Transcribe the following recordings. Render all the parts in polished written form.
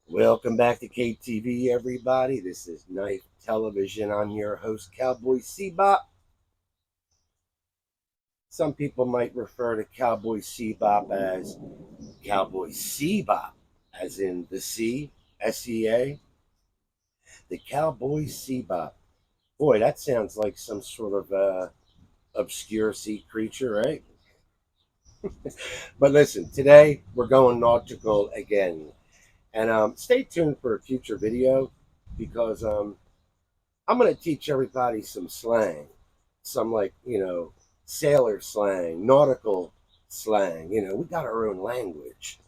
Welcome back to KTV, everybody. This is Knife Television. I'm your host, Cowboy Sebop. Some people might refer to Cowboy Sebop as Cowboy Sebop, as in the sea, S-E-A. The Cowboy Sebop. Boy, that sounds like some sort of obscure sea creature, right? But listen, today we're going nautical again. And stay tuned for a future video because I'm going to teach everybody some slang, some sailor slang, nautical slang. We got our own language.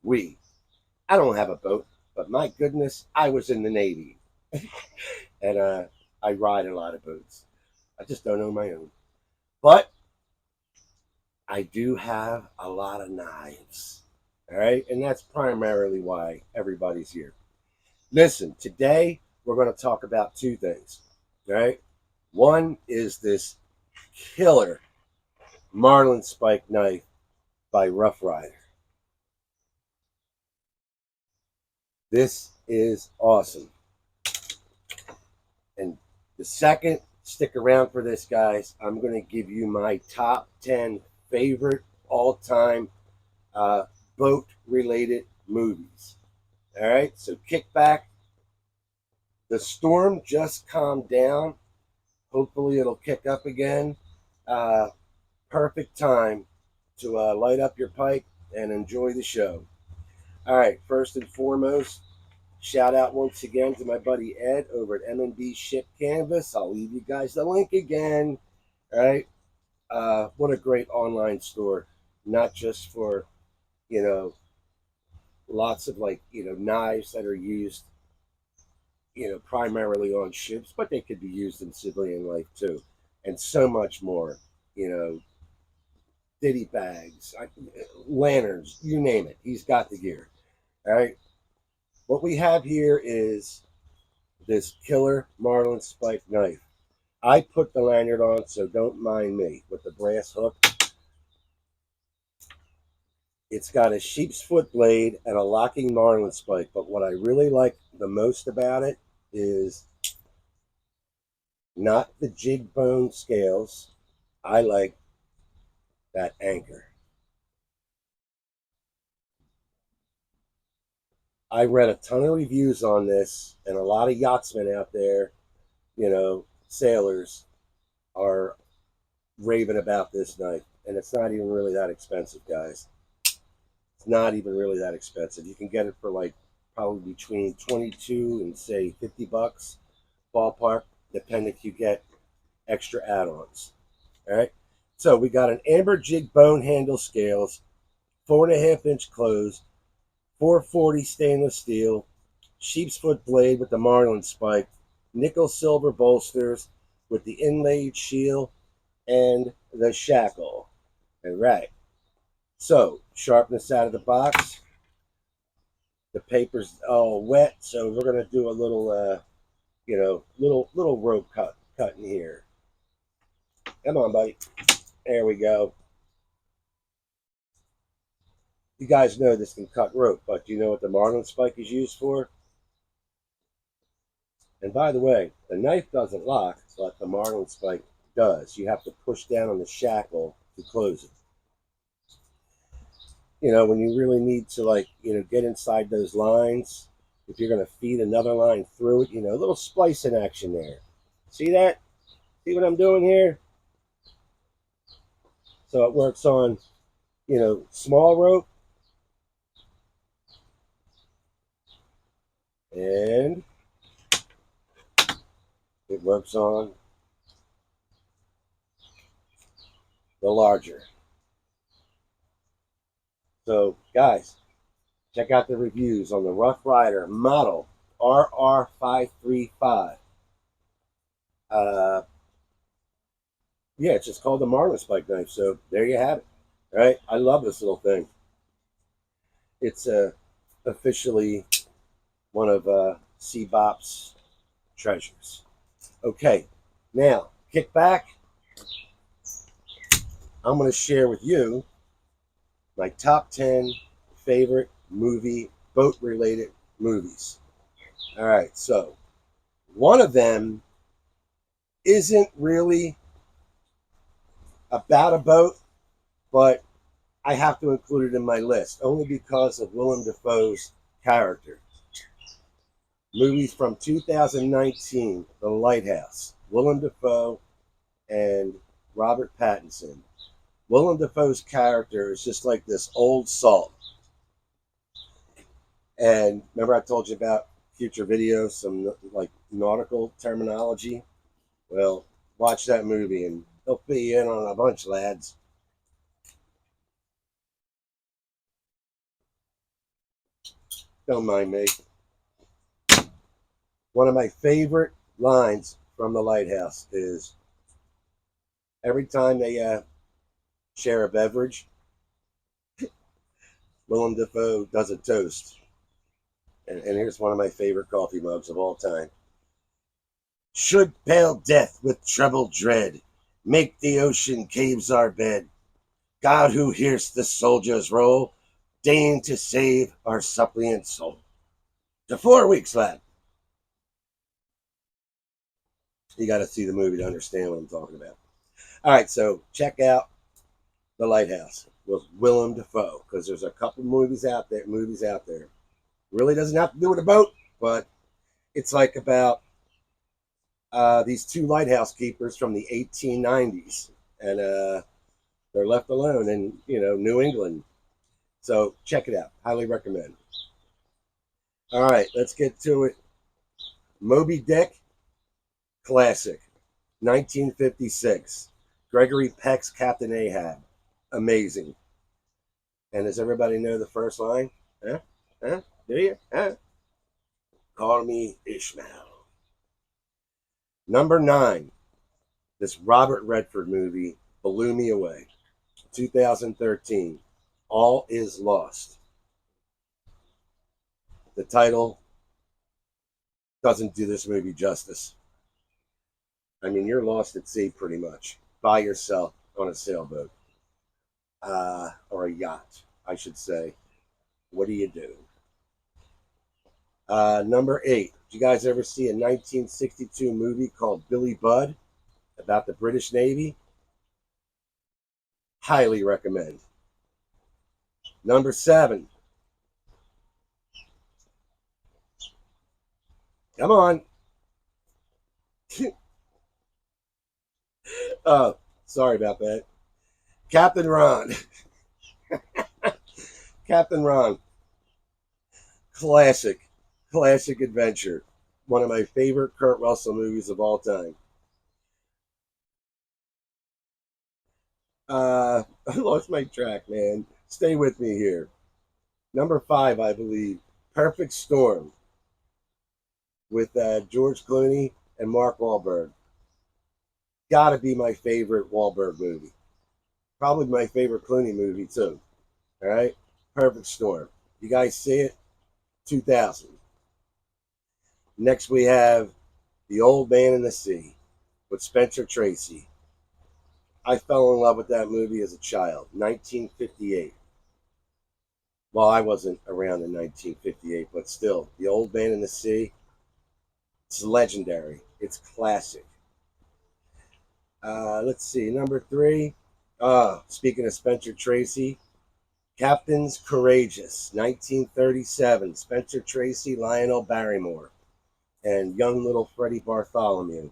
I don't have a boat, but my goodness, I was in the Navy. And I ride a lot of boats. I just don't own my own. But I do have a lot of knives. All right. And that's primarily why everybody's here. Listen, today we're going to talk about two things. All right. One is this killer Marlin spike knife by Rough Rider. This is awesome. And the second, stick around for this, guys. I'm going to give you my top 10 favorite all-time boat-related movies. All right, so kick back. The storm just calmed down. Hopefully it'll kick up again. Perfect time to light up your pipe and enjoy the show. All right, first and foremost, shout out once again to my buddy Ed over at M&B Shipcanvas. I'll leave you guys the link again. All right, what a great online store, not just for you know lots of knives that are used primarily on ships, but they could be used in civilian life too, and so much more. You know, ditty bags, lanterns, you name it. He's got the gear. All right. What we have here is this killer Marlin spike knife. I put the lanyard on, so don't mind me, with the brass hook. It's got a sheep's foot blade and a locking Marlin spike, but what I really like the most about it is not the jig bone scales. I like that anchor. I read a ton of reviews on this, and a lot of yachtsmen out there, sailors, are raving about this knife. And it's not even really that expensive, guys. It's not even really that expensive. You can get it for probably between 22 and say $50 ballpark, depending if you get extra add-ons. All right. So we got an amber jig bone handle scales, 4.5-inch close, 440 stainless steel, sheep's foot blade with the Marlin spike, nickel silver bolsters with the inlaid shield and the shackle. All right. So sharpness out of the box. The paper's all wet, so we're gonna do a little, little rope cutting here. Come on, buddy. There we go. You guys know this can cut rope, but do you know what the Marlin spike is used for? And by the way, the knife doesn't lock, but the Marlin spike does. You have to push down on the shackle to close it. When you really need to get inside those lines, if you're going to feed another line through it, a little splicing action there. See that? See what I'm doing here? So it works on, small rope, and it works on the larger. So, guys, check out the reviews on the Rough Rider model RR535. Yeah, it's just called the Marlin spike knife. So there you have it. All right, I love this little thing. It's officially one of Sebop's treasures. Okay, now kick back. I'm going to share with you my top 10 favorite movie boat related movies. All right, so one of them isn't really about a boat, but I have to include it in my list only because of Willem Dafoe's character. Movies from 2019, The Lighthouse, Willem Dafoe and Robert Pattinson. Willem Dafoe's character is just like this old salt. And remember, I told you about future videos, some like nautical terminology. Well, watch that movie and they'll fill you in on a bunch, lads. Don't mind me. One of my favorite lines from The Lighthouse is every time they share a beverage, Willem Dafoe does a toast. And here's one of my favorite coffee mugs of all time. Should pale death with treble dread make the ocean caves our bed, God who hears the soldiers roll, deign to save our suppliant soul. To 4 weeks, lad. You got to see the movie to understand what I'm talking about. All right, so check out The Lighthouse with Willem Dafoe because there's a couple movies out there. Really doesn't have to do with a boat, but it's like about these two lighthouse keepers from the 1890s, and they're left alone in New England. So check it out. Highly recommend. All right, let's get to it. Moby Dick, classic, 1956. Gregory Peck's Captain Ahab, amazing. And does everybody know the first line? Huh? Huh? Do you? Huh? Call me Ishmael. Number 9, this Robert Redford movie blew me away. 2013, All Is Lost. The title doesn't do this movie justice. I mean, you're lost at sea pretty much by yourself on a sailboat or a yacht, I should say. What do you do? Number 8. Did you guys ever see a 1962 movie called Billy Budd about the British Navy? Highly recommend. Number 7. Come on. Oh, sorry about that. Captain Ron. Captain Ron. Classic. Classic adventure. One of my favorite Kurt Russell movies of all time. I lost my track, man. Stay with me here. Number 5, I believe. Perfect Storm with George Clooney and Mark Wahlberg. Gotta be my favorite Wahlberg movie. Probably my favorite Clooney movie, too. All right? Perfect Storm. You guys see it? 2000. Next, we have The Old Man and the Sea with Spencer Tracy. I fell in love with that movie as a child, 1958. Well, I wasn't around in 1958, but still, The Old Man and the Sea, it's legendary. It's classic. Let's see, number 3. Speaking of Spencer Tracy, Captains Courageous, 1937. Spencer Tracy, Lionel Barrymore, and young little Freddie Bartholomew.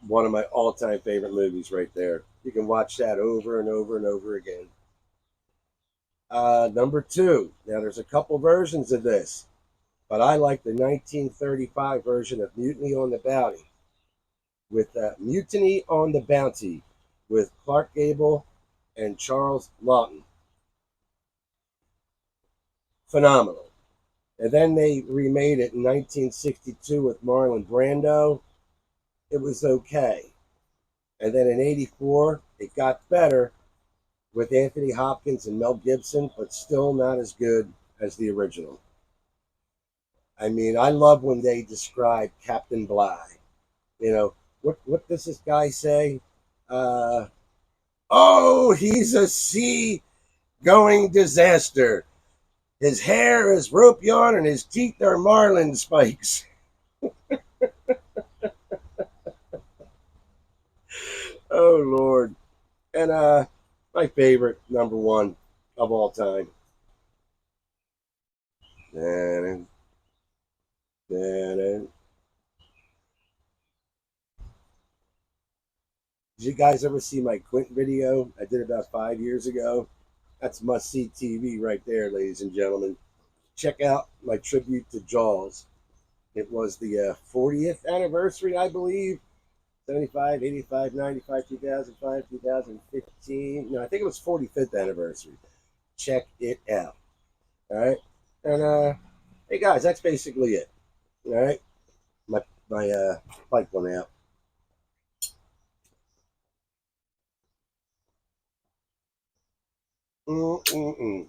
One of my all-time favorite movies right there. You can watch that over and over and over again. Number 2. Now, there's a couple versions of this, but I like the 1935 version of Mutiny on the Bounty with Clark Gable and Charles Lawton. Phenomenal. And then they remade it in 1962 with Marlon Brando. It was okay. And then in 84, it got better with Anthony Hopkins and Mel Gibson, but still not as good as the original. I mean, I love when they describe Captain Bligh. You know, what does this guy say? Oh, he's a sea-going disaster. His hair is rope yarn and his teeth are marlin spikes. Oh Lord. And my favorite number one of all time. Dun, dun, dun. Did you guys ever see my QUINT video I did about 5 years ago? That's must see TV right there, ladies and gentlemen. Check out my tribute to Jaws. It was the 40th anniversary, I believe. 75, 85, 95, 2005, 2015. No, I think it was 45th anniversary. Check it out. All right. And hey guys, that's basically it. All right. My pipe went out. Mm-mm-mm.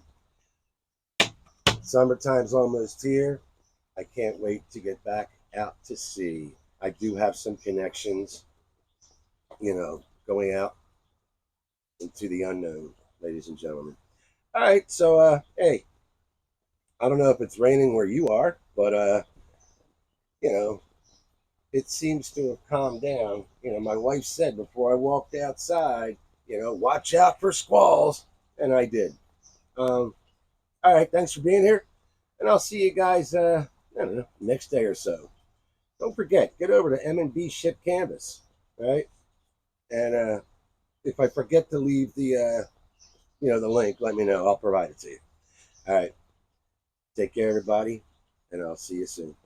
Summertime's almost here. I can't wait to get back out to sea. I do have some connections, going out into the unknown, ladies and gentlemen. All right, so hey, I don't know if it's raining where you are, but you know, it seems to have calmed down. My wife said before I walked outside, watch out for squalls, and I did. All right, thanks for being here, and I'll see you guys. I don't know, next day or so. Don't forget, get over to M&B Shipcanvas, right? And if I forget to leave the link, let me know. I'll provide it to you. All right. Take care, everybody, and I'll see you soon.